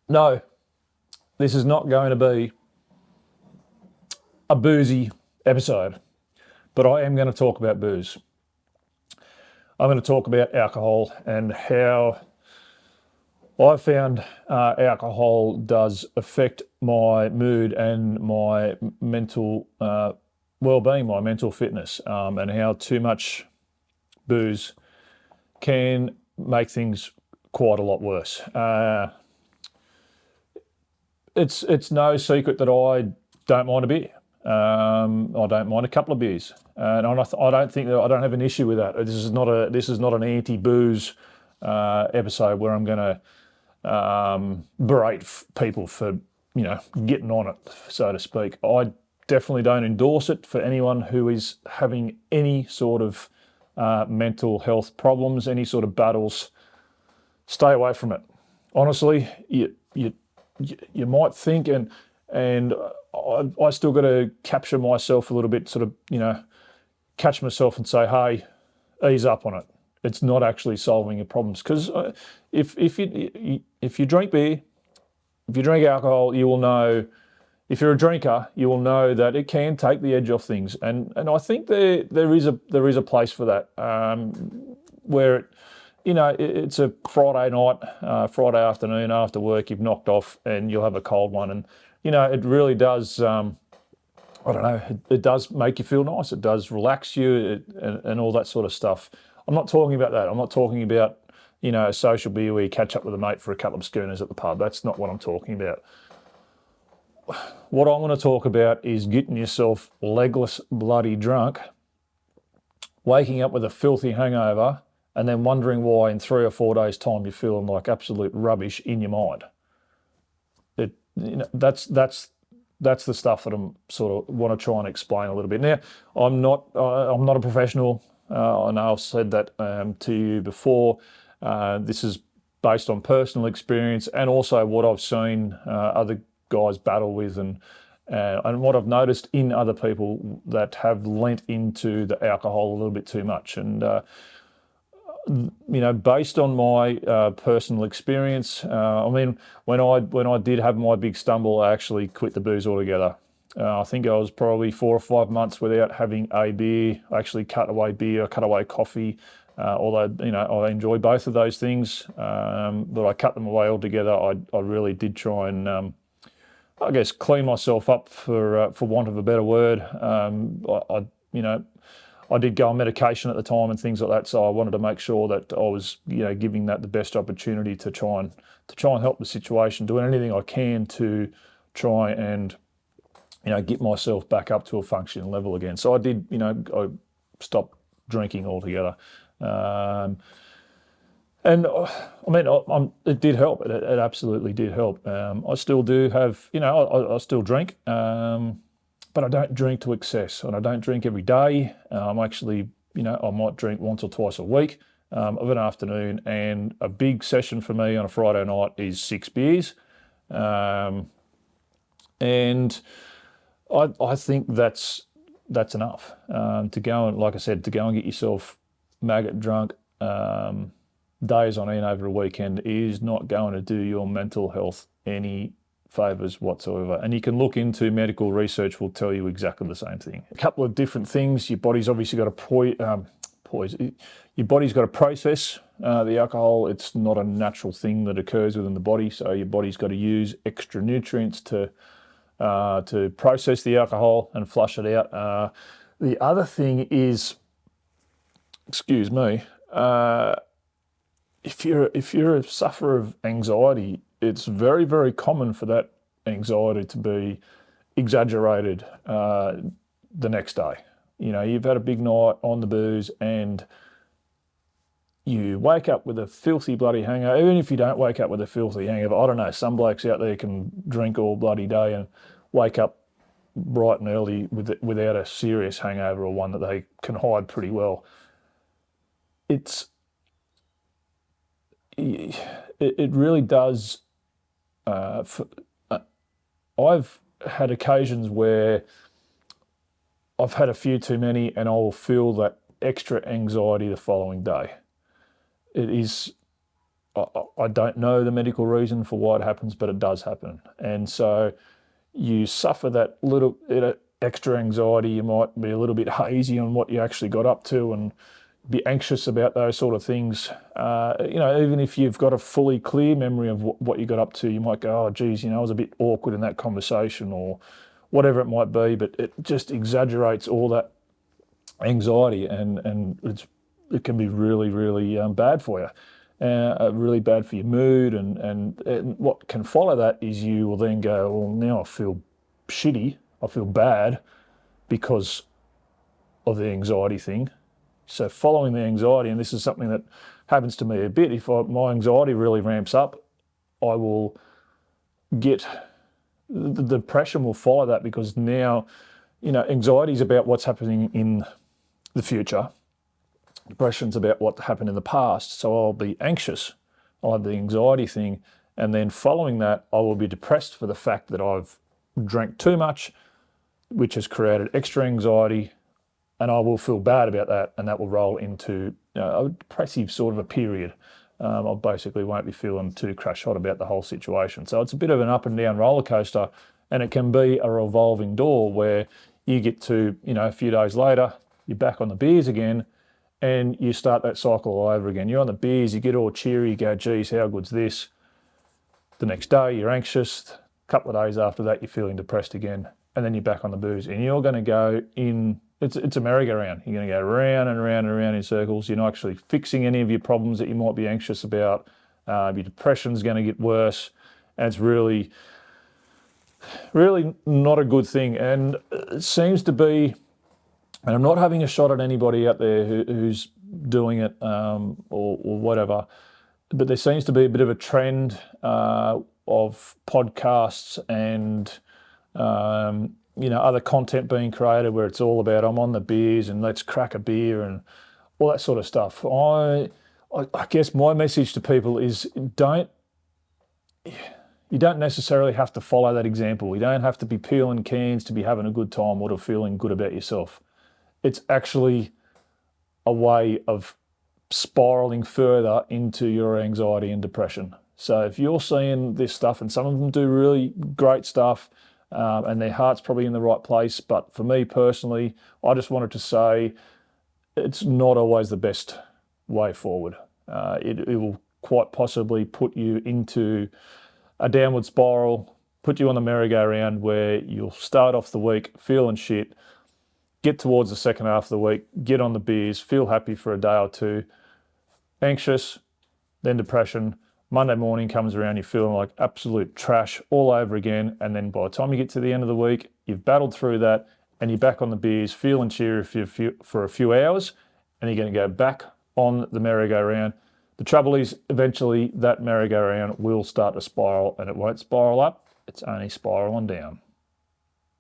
No, this is not going to be a boozy episode, but I am going to talk about booze. I'm going to talk about alcohol and how I found alcohol does affect my mood and my mental well-being, my mental fitness, and how too much booze can make things quite a lot worse. It's no secret that I don't mind a beer. I don't mind a couple of beers, and I don't think that I don't have an issue with that. This is not an anti-booze episode where I'm going to berate people for getting on it, so to speak. I definitely don't endorse it for anyone who is having any sort of mental health problems, any sort of battles. Stay away from it. Honestly, you might think, and I still got to capture myself a little bit, sort of catch myself and say, hey, ease up on it. It's not actually solving your problems, because if you drink beer, if you drink alcohol, you will know. If you're a drinker, you will know that it can take the edge off things, and I think there is a place for that, where it's a Friday night, Friday afternoon after work, you've knocked off, and you'll have a cold one, and it really does. I don't know. It does make you feel nice. It does relax you, and all that sort of stuff. I'm not talking about that. I'm not talking about a social beer where you catch up with a mate for a couple of schooners at the pub. That's not what I'm talking about. What I want to talk about is getting yourself legless, bloody drunk, waking up with a filthy hangover, and then wondering why in 3 or 4 days' time you're feeling like absolute rubbish in your mind. That's the stuff that I'm sort of want to try and explain a little bit. Now, I'm not a professional. I know I've said that to you before. This is based on personal experience and also what I've seen other guys battle with, and what I've noticed in other people that have lent into the alcohol a little bit too much. And based on my personal experience, I mean, when I did have my big stumble, I actually quit the booze altogether. I think I was probably 4 or 5 months without having a beer. I actually cut away beer, cut away coffee, although I enjoy both of those things, but I cut them away altogether. I really did try and I guess clean myself up, for want of a better word. I did go on medication at the time and things like that, so I wanted to make sure that I was giving that the best opportunity to try and help the situation, doing anything I can to try and get myself back up to a functioning level again. So I did, I stopped drinking altogether. And I mean, it did help. It absolutely did help. I still do have, I still drink, but I don't drink to excess, and I don't drink every day. I'm actually, I might drink once or twice a week of an afternoon, and a big session for me on a Friday night is 6 beers. And I think that's enough to go and, like I said, to go and get yourself maggot drunk. Days on end over a weekend is not going to do your mental health any favours whatsoever. And you can look into medical research, will tell you exactly the same thing. A couple of different things. Your body's obviously got to your body's got to process the alcohol. It's not a natural thing that occurs within the body, so your body's got to use extra nutrients to process the alcohol and flush it out. The other thing is, excuse me. If you're a sufferer of anxiety, it's very, very common for that anxiety to be exaggerated the next day. You've had a big night on the booze and you wake up with a filthy bloody hangover. Even if you don't wake up with a filthy hangover, I don't know, some blokes out there can drink all bloody day and wake up bright and early without a serious hangover, or one that they can hide pretty well. It really does. I've had occasions where I've had a few too many, and I will feel that extra anxiety the following day. It is. I don't know the medical reason for why it happens, but it does happen. And so you suffer that little extra anxiety. You might be a little bit hazy on what you actually got up to and be anxious about those sort of things. Even if you've got a fully clear memory of what you got up to, you might go, oh, geez, I was a bit awkward in that conversation or whatever it might be, but it just exaggerates all that anxiety and it can be really, really bad for you. Really bad for your mood, and what can follow that is you will then go, well, now I feel shitty, I feel bad because of the anxiety thing. So following the anxiety, and this is something that happens to me a bit, if my anxiety really ramps up, I will get, the depression will follow that, because now, anxiety is about what's happening in the future. Depression's about what happened in the past. So I'll be anxious, I'll have the anxiety thing, and then following that, I will be depressed for the fact that I've drank too much, which has created extra anxiety, and I will feel bad about that, and that will roll into a depressive sort of a period. I basically won't be feeling too crash hot about the whole situation. So it's a bit of an up and down roller coaster, and it can be a revolving door where you get to, a few days later, you're back on the beers again, and you start that cycle all over again. You're on the beers, you get all cheery, you go, geez, how good's this? The next day, you're anxious. A couple of days after that, you're feeling depressed again, and then you're back on the booze. And you're going to go in, it's a merry-go-round. You're going to go round and round and round in circles. You're not actually fixing any of your problems that you might be anxious about. Your depression's going to get worse, and it's really, really not a good thing. And it seems to be, and I'm not having a shot at anybody out there who's doing it or whatever, but there seems to be a bit of a trend of podcasts and other content being created where it's all about, I'm on the beers and let's crack a beer and all that sort of stuff. I guess my message to people is you don't necessarily have to follow that example. You don't have to be peeling cans to be having a good time or to feeling good about yourself. It's actually a way of spiraling further into your anxiety and depression. So if you're seeing this stuff, and some of them do really great stuff, and their heart's probably in the right place, but for me personally, I just wanted to say it's not always the best way forward. It will quite possibly put you into a downward spiral, put you on the merry-go-round where you'll start off the week feeling shit, get towards the second half of the week, get on the beers, feel happy for a day or two, anxious, then depression. Monday morning comes around, you're feeling like absolute trash all over again, and then by the time you get to the end of the week, you've battled through that, and you're back on the beers, feeling cheery for a few hours, and you're going to go back on the merry-go-round. The trouble is, eventually, that merry-go-round will start to spiral, and it won't spiral up, it's only spiraling down.